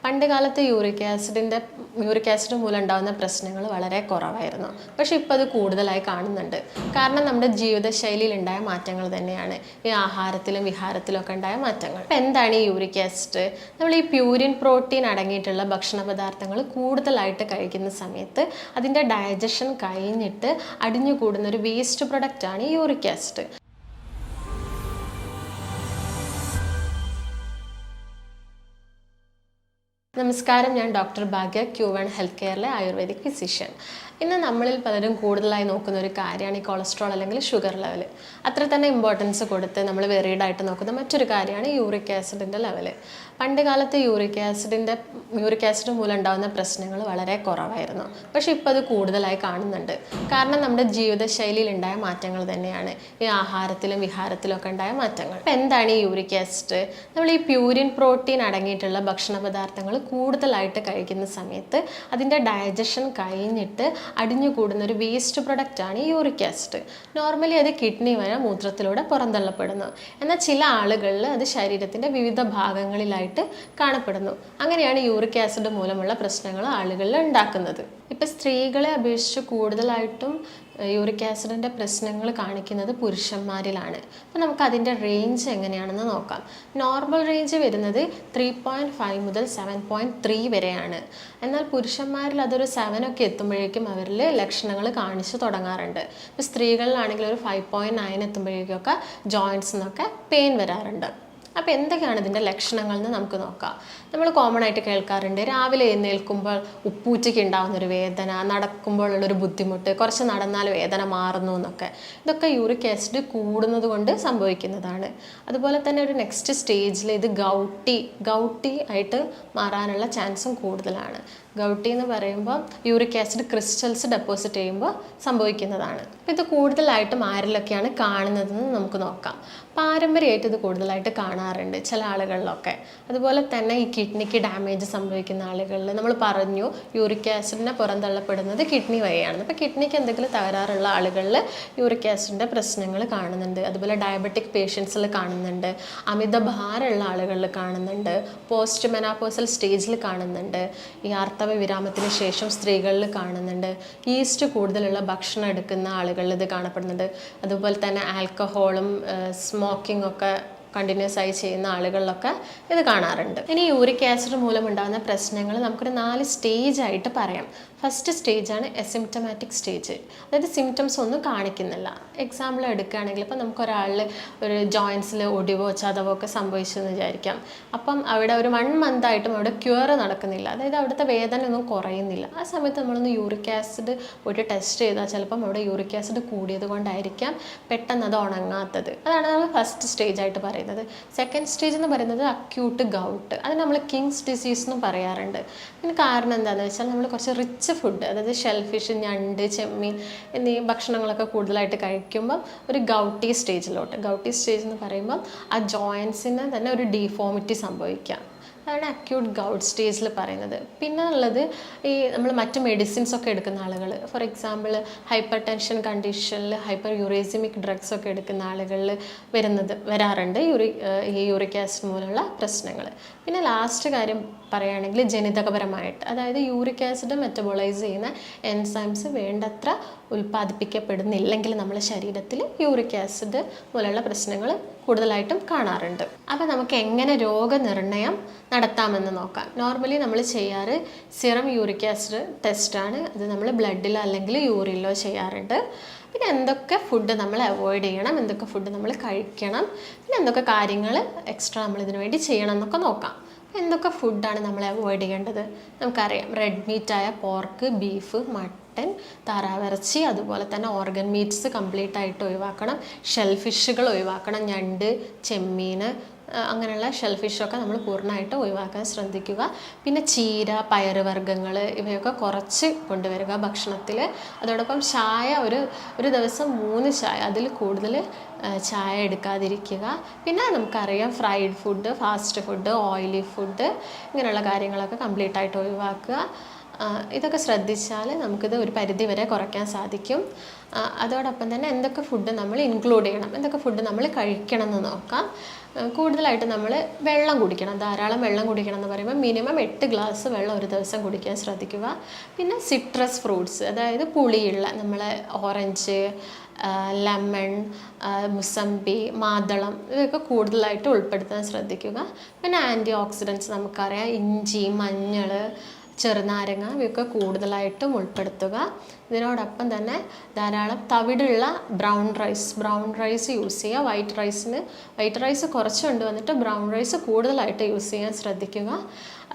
പണ്ട് കാലത്ത് uric acid മൂലം ഉണ്ടാകുന്ന പ്രശ്നങ്ങൾ വളരെ കുറവായിരുന്നു. പക്ഷേ ഇപ്പോൾ അത് കൂടുതലായി കാണുന്നുണ്ട്. കാരണം നമ്മുടെ ജീവിതശൈലിയിൽ ഉണ്ടായ മാറ്റങ്ങൾ തന്നെയാണ് ഈ ആഹാരത്തിലും വിഹാരത്തിലും ഒക്കെ ഉണ്ടായ മാറ്റങ്ങൾ. അപ്പോൾ എന്താണ് ഈ യൂറിക് ആസിഡ്? നമ്മൾ ഈ പ്യൂരിൻ പ്രോട്ടീൻ അടങ്ങിയിട്ടുള്ള ഭക്ഷണ പദാർത്ഥങ്ങൾ കൂടുതലായിട്ട് കഴിക്കുന്ന സമയത്ത് അതിൻ്റെ ഡൈജഷൻ കഴിഞ്ഞിട്ട് അടിഞ്ഞുകൂടുന്ന ഒരു വേസ്റ്റ് പ്രൊഡക്റ്റാണ് ഈ യൂറിക് ആസിഡ്. നമസ്കാരം, ഞാൻ ഡോക്ടർ ഭാഗ്യ, Q1 ഹെൽത്ത് കെയറിലെ ആയുർവേദിക് ഫിസിഷ്യൻ. ഇന്ന് നമ്മളിൽ പലരും കൂടുതലായി നോക്കുന്ന ഒരു കാര്യമാണ് ഈ കൊളസ്ട്രോൾ അല്ലെങ്കിൽ ഷുഗർ ലെവൽ. അത്ര തന്നെ ഇമ്പോർട്ടൻസ് കൊടുത്ത് നമ്മൾ വെറീഡായിട്ട് നോക്കുന്ന മറ്റൊരു കാര്യമാണ് യൂറിക് ആസിഡിൻ്റെ ലെവൽ. പണ്ട് കാലത്ത് യൂറിക് ആസിഡ് മൂലം ഉണ്ടാകുന്ന പ്രശ്നങ്ങൾ വളരെ കുറവായിരുന്നു. പക്ഷേ ഇപ്പോൾ അത് കൂടുതലായി കാണുന്നുണ്ട്. കാരണം നമ്മുടെ ജീവിതശൈലിയിൽ ഉണ്ടായ മാറ്റങ്ങൾ തന്നെയാണ് ഈ ആഹാരത്തിലും വിഹാരത്തിലും ഒക്കെ ഉണ്ടായ മാറ്റങ്ങൾ. അപ്പോൾ എന്താണ് ഈ യൂറിക് ആസിഡ്? നമ്മൾ ഈ പ്യൂരിൻ പ്രോട്ടീൻ അടങ്ങിയിട്ടുള്ള ഭക്ഷണ പദാർത്ഥങ്ങൾ കൂടുതലായിട്ട് കഴിക്കുന്ന സമയത്ത് അതിൻ്റെ ഡൈജഷൻ കഴിഞ്ഞിട്ട് അടിഞ്ഞുകൂടുന്ന ഒരു വേസ്റ്റ് പ്രൊഡക്റ്റാണ് ഈ യൂറിക് ആസിഡ്. നോർമലി അത് കിഡ്നി വഴി മൂത്രത്തിലൂടെ പുറന്തള്ളപ്പെടുന്നു. എന്നാൽ ചില ആളുകളിൽ അത് ശരീരത്തിൻ്റെ വിവിധ ഭാഗങ്ങളിലായിട്ട് കാണപ്പെടുന്നു. അങ്ങനെയാണ് യൂറിക് ആസിഡ് മൂലമുള്ള പ്രശ്നങ്ങൾ ആളുകളിൽ ഉണ്ടാക്കുന്നത്. ഇപ്പം സ്ത്രീകളെ അപേക്ഷിച്ച് കൂടുതലായിട്ടും യൂറിക് ആസിഡിൻ്റെ പ്രശ്നങ്ങൾ കാണിക്കുന്നത് പുരുഷന്മാരിലാണ്. അപ്പോൾ നമുക്ക് അതിൻ്റെ റേഞ്ച് എങ്ങനെയാണെന്ന് നോക്കാം. നോർമൽ റേഞ്ച് വരുന്നത് 3.5 മുതൽ 7.3 വരെയാണ്. എന്നാൽ പുരുഷന്മാരിൽ അതൊരു 7 ഒക്കെ എത്തുമ്പോഴേക്കും അവരിൽ ലക്ഷണങ്ങൾ കാണിച്ചു തുടങ്ങാറുണ്ട്. ഇപ്പോൾ സ്ത്രീകളിലാണെങ്കിൽ ഒരു 5.9 എത്തുമ്പോഴേക്കൊക്കെ ജോയിൻറ്റ്സിനൊക്കെ പെയിൻ വരാറുണ്ട്. അപ്പോൾ എന്തൊക്കെയാണ് ഇതിൻ്റെ ലക്ഷണങ്ങൾ എന്ന് നമുക്ക് നോക്കാം. നമ്മൾ കോമൺ ആയിട്ട് കേൾക്കാറുണ്ട്, രാവിലെ എഴുന്നേൽക്കുമ്പോൾ ഉപ്പൂറ്റയ്ക്ക് ഉണ്ടാകുന്നൊരു വേദന, നടക്കുമ്പോഴുള്ളൊരു ബുദ്ധിമുട്ട്, കുറച്ച് നടന്നാൽ വേദന മാറുന്നു എന്നൊക്കെ. ഇതൊക്കെ യൂറിക് ആസിഡ് കൂടുന്നത് കൊണ്ട് സംഭവിക്കുന്നതാണ്. അതുപോലെ തന്നെ ഒരു നെക്സ്റ്റ് സ്റ്റേജിൽ ഇത് ഗൗട്ടി ആയിട്ട് മാറാനുള്ള ചാൻസും കൂടുതലാണ്. ഗൗട്ടി എന്ന് പറയുമ്പോൾ യൂറിക് ആസിഡ് ക്രിസ്റ്റൽസ് ഡെപ്പോസിറ്റ് ചെയ്യുമ്പോൾ സംഭവിക്കുന്നതാണ്. അപ്പോൾ ഇത് കൂടുതലായിട്ടും ആരിലൊക്കെയാണ് കാണുന്നതെന്ന് നമുക്ക് നോക്കാം. പാരമ്പര്യമായിട്ട് ഇത് കൂടുതലായിട്ട് കാണാറുണ്ട് ചില ആളുകളിലൊക്കെ. അതുപോലെ തന്നെ ഈ കിഡ്നിക്ക് ഡാമേജ് സംഭവിക്കുന്ന ആളുകളിൽ നമ്മൾ പറഞ്ഞു യൂറിക് ആസിഡിനെ പുറന്തള്ളപ്പെടുന്നത് കിഡ്നി വഴിയാണ്. അപ്പോൾ കിഡ്നിക്ക് എന്തെങ്കിലും തകരാറുള്ള ആളുകളിൽ യൂറിക് ആസിഡിൻ്റെ പ്രശ്നങ്ങൾ കാണുന്നുണ്ട്. അതുപോലെ ഡയബറ്റിക് പേഷ്യൻസിൽ കാണുന്നുണ്ട്, അമിതഭാരമുള്ള ആളുകളിൽ കാണുന്നുണ്ട്, പോസ്റ്റ് മെനോപോസൽ സ്റ്റേജിൽ കാണുന്നുണ്ട്, ഈ ആർത്തവ വിരാമത്തിന് ശേഷം സ്ത്രീകളിൽ കാണുന്നുണ്ട്, ഈസ്റ്റ് കൂടുതലുള്ള ഭക്ഷണം എടുക്കുന്ന ആളുകളിൽ ഇത് കാണപ്പെടുന്നുണ്ട്. അതുപോലെ തന്നെ ആൽക്കഹോളും സ്മോക്കിംഗ് ഒക്കെ കണ്ടിന്യൂസ് ആയി ചെയ്യുന്ന ആളുകളിലൊക്കെ ഇത് കാണാറുണ്ട്. ഇനി യൂറിക് ആസിഡ് മൂലം ഉണ്ടാകുന്ന പ്രശ്നങ്ങൾ നമുക്കൊരു 4 സ്റ്റേജായിട്ട് പറയാം. ഫസ്റ്റ് സ്റ്റേജാണ് എസിംപ്റ്റമാറ്റിക് സ്റ്റേജ്, അതായത് സിംറ്റംസ് ഒന്നും കാണിക്കുന്നില്ല. എക്സാമ്പിൾ എടുക്കുകയാണെങ്കിൽ ഇപ്പം നമുക്കൊരാളിൽ ഒരു ജോയിൻസിൽ ഒടിവോ ചതവോ ഒക്കെ സംഭവിച്ചെന്ന് വിചാരിക്കാം. അപ്പം അവിടെ ഒരു 1 month ആയിട്ടും അവിടെ ക്യൂർ നടക്കുന്നില്ല, അതായത് അവിടുത്തെ വേദന ഒന്നും കുറയുന്നില്ല. ആ സമയത്ത് നമ്മളൊന്ന് യൂറിക് ആസിഡ് പോയിട്ട് ടെസ്റ്റ് ചെയ്താൽ ചിലപ്പം അവിടെ യൂറിക് ആസിഡ് കൂടിയത് കൊണ്ടായിരിക്കാം പെട്ടെന്ന് അത് ഉണങ്ങാത്തത്. അതാണ് നമ്മൾ ഫസ്റ്റ് സ്റ്റേജായിട്ട് പറയുന്നത്. സെക്കൻഡ് സ്റ്റേജ് എന്ന് പറയുന്നത് അക്യൂട്ട് ഗൗട്ട്, അത് നമ്മൾ കിങ്സ് ഡിസീസ് എന്നും പറയാറുണ്ട്. ഇതിന് കാരണം എന്താണെന്ന് വെച്ചാൽ നമ്മൾ കുറച്ച് റിച്ച് ഫുഡ്, അതായത് ഷെൽഫിഷ്, ഞണ്ട്, ചെമ്മീൻ എന്നീ ഭക്ഷണങ്ങളൊക്കെ കൂടുതലായിട്ട് കഴിക്കുമ്പോൾ ഒരു ഗൗട്ടി സ്റ്റേജ് എന്ന് പറയുമ്പോൾ ആ ജോയിൻസിന് തന്നെ ഒരു ഡീഫോമിറ്റി സംഭവിക്കാം. അതാണ് അക്യൂട്ട് ഗൗട്ട് സ്റ്റേജിൽ പറയുന്നത്. പിന്നെ ഉള്ളത് ഈ നമ്മൾ മറ്റ് മെഡിസിൻസ് ഒക്കെ എടുക്കുന്ന ആളുകൾ, ഫോർ എക്സാമ്പിൾ ഹൈപ്പർ ടെൻഷൻ കണ്ടീഷനിൽ ഹൈപ്പർ യൂറേസിമിക് ഡ്രഗ്സ് ഒക്കെ എടുക്കുന്ന ആളുകളിൽ വരാറുണ്ട് ഈ യൂറിക് ആസിഡ് മൂലമുള്ള പ്രശ്നങ്ങൾ. പിന്നെ ലാസ്റ്റ് കാര്യം പറയുകയാണെങ്കിൽ ജനിതകപരമായിട്ട്, അതായത് യൂറിക് ആസിഡ് മെറ്റബോളൈസ് ചെയ്യുന്ന എൻസൈംസ് വേണ്ടത്ര ഉൽപ്പാദിപ്പിക്കപ്പെടുന്നില്ലെങ്കിൽ നമ്മുടെ ശരീരത്തിൽ യൂറിക് ആസിഡ് മൂലമുള്ള പ്രശ്നങ്ങൾ കൂടുതലായിട്ടും കാണാറുണ്ട്. അപ്പോൾ നമുക്ക് എങ്ങനെ രോഗനിർണയം നടത്താമെന്ന് നോക്കാം. നോർമലി നമ്മൾ ചെയ്യാറ് സിറം യൂറിക് ആസിഡ് ടെസ്റ്റാണ്. അത് നമ്മൾ ബ്ലഡിലോ അല്ലെങ്കിൽ യൂറിനിലോ ചെയ്യാറുണ്ട്. പിന്നെ എന്തൊക്കെ ഫുഡ് നമ്മൾ അവോയ്ഡ് ചെയ്യണം, എന്തൊക്കെ ഫുഡ് നമ്മൾ കഴിക്കണം, പിന്നെ എന്തൊക്കെ കാര്യങ്ങൾ എക്സ്ട്രാ നമ്മൾ ഇതിനു വേണ്ടി ചെയ്യണം എന്നൊക്കെ നോക്കാം. എന്തൊക്കെ ഫുഡാണ് നമ്മൾ അവോയ്ഡ് ചെയ്യേണ്ടത്? നമുക്കറിയാം, റെഡ് മീറ്റായ പോർക്ക്, ബീഫ്, മട്ടൻ, താറാവിറച്ചി, അതുപോലെ തന്നെ ഓർഗൻ മീറ്റ്സ് കംപ്ലീറ്റ് ആയിട്ട് ഒഴിവാക്കണം. ഷെൽഫിഷുകൾ ഒഴിവാക്കണം, ഞണ്ട്, ചെമ്മീൻ, അങ്ങനെയുള്ള ഷെൽഫിഷൊക്കെ നമ്മൾ പൂർണ്ണമായിട്ട് ഒഴിവാക്കാൻ ശ്രദ്ധിക്കുക. പിന്നെ ചീര, പയറുവർഗ്ഗങ്ങൾ ഇവയൊക്കെ കുറച്ച് കൊണ്ടുവരിക ഭക്ഷണത്തിൽ. അതോടൊപ്പം ചായ ഒരു ദിവസം 3 ചായ, അതിൽ കൂടുതൽ ചായ എടുക്കാതിരിക്കുക. പിന്നെ നമുക്കറിയാം fried food, fast food, oily food, ഇങ്ങനെയുള്ള കാര്യങ്ങളൊക്കെ കംപ്ലീറ്റ് ആയിട്ട് ഒഴിവാക്കുക. ഇതൊക്കെ ശ്രദ്ധിച്ചാൽ നമുക്കിത് ഒരു പരിധി വരെ കുറയ്ക്കാൻ സാധിക്കും. അതോടൊപ്പം തന്നെ എന്തൊക്കെ ഫുഡ് നമ്മൾ ഇൻക്ലൂഡ് ചെയ്യണം, എന്തൊക്കെ ഫുഡ് നമ്മൾ കഴിക്കണം എന്ന് നോക്കാം. കൂടുതലായിട്ട് നമ്മൾ വെള്ളം കുടിക്കണം, ധാരാളം വെള്ളം കുടിക്കണം എന്ന് പറയുമ്പോൾ മിനിമം 8 ഗ്ലാസ് വെള്ളം ഒരു ദിവസം കുടിക്കാൻ ശ്രദ്ധിക്കുക. പിന്നെ സിട്രസ് ഫ്രൂട്ട്സ്, അതായത് പുളിയുള്ള നമ്മളെ ഓറഞ്ച്, ലെമൺ, മുസമ്പി, മാതളം ഇവയൊക്കെ കൂടുതലായിട്ട് ഉൾപ്പെടുത്താൻ ശ്രദ്ധിക്കുക. പിന്നെ ആൻറ്റി ഓക്സിഡൻറ്റ്സ് നമുക്കറിയാം, ഇഞ്ചി, മഞ്ഞൾ, ചെറുനാരങ്ങ ഇവയൊക്കെ കൂടുതലായിട്ടും ഉൾപ്പെടുത്തുക. ഇതിനോടൊപ്പം തന്നെ ധാരാളം തവിടുള്ള ബ്രൗൺ റൈസ് യൂസ് ചെയ്യുക. വൈറ്റ് റൈസ് കുറച്ച് കൊണ്ടുവന്നിട്ട് ബ്രൗൺ റൈസ് കൂടുതലായിട്ട് യൂസ് ചെയ്യാൻ ശ്രദ്ധിക്കുക.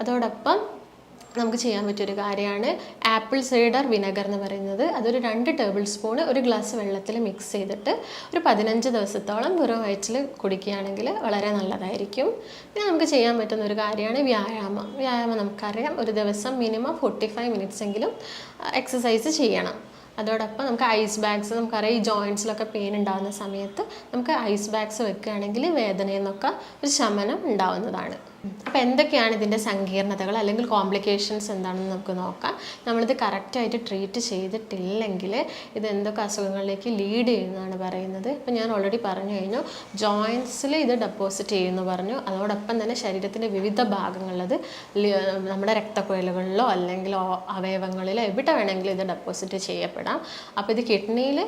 അതോടൊപ്പം നമുക്ക് ചെയ്യാൻ പറ്റിയൊരു കാര്യമാണ് ആപ്പിൾ സൈഡർ വിനെഗർ എന്ന് പറയുന്നത്. അതൊരു 2 ടേബിൾ സ്പൂൺ ഒരു ഗ്ലാസ് വെള്ളത്തിൽ മിക്സ് ചെയ്തിട്ട് ഒരു 15 ദിവസത്തോളം വെറും വയറ്റിൽ കുടിക്കുകയാണെങ്കിൽ വളരെ നല്ലതായിരിക്കും. പിന്നെ നമുക്ക് ചെയ്യാൻ പറ്റുന്ന ഒരു കാര്യമാണ് വ്യായാമം നമുക്കറിയാം, ഒരു ദിവസം മിനിമം 45 മിനിറ്റ്സ് എങ്കിലും എക്സസൈസ് ചെയ്യണം. അതോടൊപ്പം നമുക്ക് ഐസ് ബാഗ്സ്, നമുക്കറിയാം ഈ ജോയിൻറ്റ്സിലൊക്കെ പെയിൻ ഉണ്ടാകുന്ന സമയത്ത് നമുക്ക് ഐസ് ബാഗ്സ് വെക്കുകയാണെങ്കിൽ വേദനയിൽ നിന്നൊക്കെ ഒരു ശമനം ഉണ്ടാവുന്നതാണ്. അപ്പോൾ എന്തൊക്കെയാണ് ഇതിൻ്റെ സങ്കീർണതകൾ അല്ലെങ്കിൽ കോംപ്ലിക്കേഷൻസ് എന്താണെന്ന് നമുക്ക് നോക്കാം. നമ്മളിത് കറക്റ്റായിട്ട് ട്രീറ്റ് ചെയ്തിട്ടില്ലെങ്കിൽ ഇത് എന്തൊക്കെ അസുഖങ്ങളിലേക്ക് ലീഡ് ചെയ്യുന്നതാണ് പറയുന്നത്. ഇപ്പോൾ ഞാൻ ഓൾറെഡി പറഞ്ഞു കഴിഞ്ഞു, ജോയിൻറ്റ്സിൽ ഇത് ഡെപ്പോസിറ്റ് ചെയ്യുമെന്ന് പറഞ്ഞു. അതോടൊപ്പം തന്നെ ശരീരത്തിൻ്റെ വിവിധ ഭാഗങ്ങളിലത് നമ്മുടെ രക്തക്കുഴലുകളിലോ അല്ലെങ്കിൽ അവയവങ്ങളിലോ എവിടെ വേണമെങ്കിലും ഇത് ഡെപ്പോസിറ്റ് ചെയ്യപ്പെടാം. അപ്പോൾ ഇത് കിഡ്നിയിൽ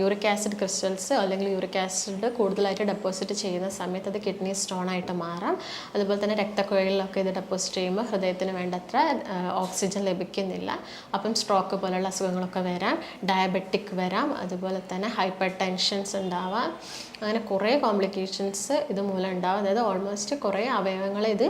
യൂറിക് ആസിഡ് ക്രിസ്റ്റൽസ് അല്ലെങ്കിൽ യൂറിക് ആസിഡ് കൂടുതലായിട്ട് ഡെപ്പോസിറ്റ് ചെയ്യുന്ന സമയത്ത് അത് കിഡ്നി സ്റ്റോണായിട്ട് മാറാം. അതുപോലെ തന്നെ രക്തക്കുഴലിലൊക്കെ ഇത് ഡെപ്പോസിറ്റ് ചെയ്യുമ്പോൾ ഹൃദയത്തിന് വേണ്ടത്ര ഓക്സിജൻ ലഭിക്കുന്നില്ല. അപ്പം സ്ട്രോക്ക് പോലുള്ള അസുഖങ്ങളൊക്കെ വരാം, ഡയബറ്റിക് വരാം, അതുപോലെ തന്നെ ഹൈപ്പർ ടെൻഷൻസ് ഉണ്ടാവാം. അങ്ങനെ കുറേ കോംപ്ലിക്കേഷൻസ് ഇത് മൂലം ഉണ്ടാവും. അതായത് ഓൾമോസ്റ്റ് കുറേ അവയവങ്ങളെ ഇത്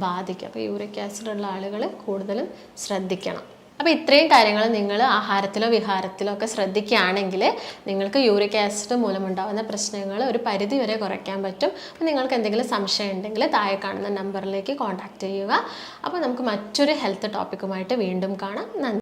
ബാധിക്കും. അപ്പോൾ യൂറിക് ആസിഡ് ഉള്ള ആളുകൾ കൂടുതലും ശ്രദ്ധിക്കണം. അപ്പോൾ ഇത്രയും കാര്യങ്ങൾ നിങ്ങൾ ആഹാരത്തിലോ വിഹാരത്തിലോ ഒക്കെ ശ്രദ്ധിക്കുകയാണെങ്കിൽ നിങ്ങൾക്ക് യൂറിക് ആസിഡ് മൂലമുണ്ടാകുന്ന പ്രശ്നങ്ങൾ ഒരു പരിധി വരെ കുറയ്ക്കാൻ പറ്റും. അപ്പോൾ നിങ്ങൾക്ക് എന്തെങ്കിലും സംശയം ഉണ്ടെങ്കിൽ താഴെ കാണുന്ന നമ്പറിലേക്ക് കോൺടാക്റ്റ് ചെയ്യുക. അപ്പോൾ നമുക്ക് മറ്റൊരു ഹെൽത്ത് ടോപ്പിക്കുമായിട്ട് വീണ്ടും കാണാം. നന്ദി.